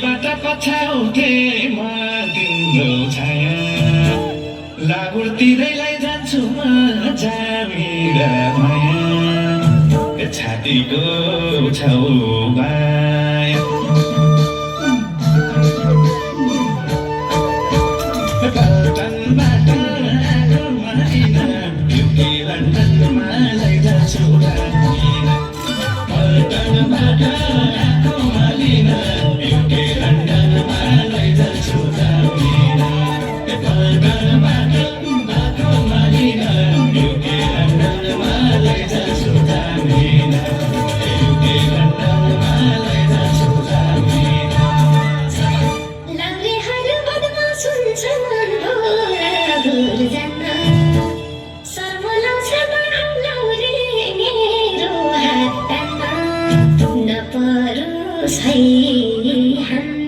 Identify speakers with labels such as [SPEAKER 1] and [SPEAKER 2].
[SPEAKER 1] बाट पछाउँथे म तिम्रो छाया लाहुरतिरैलाई जान्छु म जामिर माया छातीको छेउमा पल्टनबाट आएको महिना युके लन्डनमा लैजान्छु रातिमा पल्टनबाट आएको महिना युके लन्डनमा लैजान्छु रातिमा पल्टनबाट आएको महिना युके लन्डनमा लैजान्छु रातिमा युके लन्डनमा लैजान्छु रातिमा
[SPEAKER 2] लाउरेहरू बदमा सुन्छन् भोर जान्न शर्म लाउँछ लाउरे मेरो हात तान्न नपरोस् है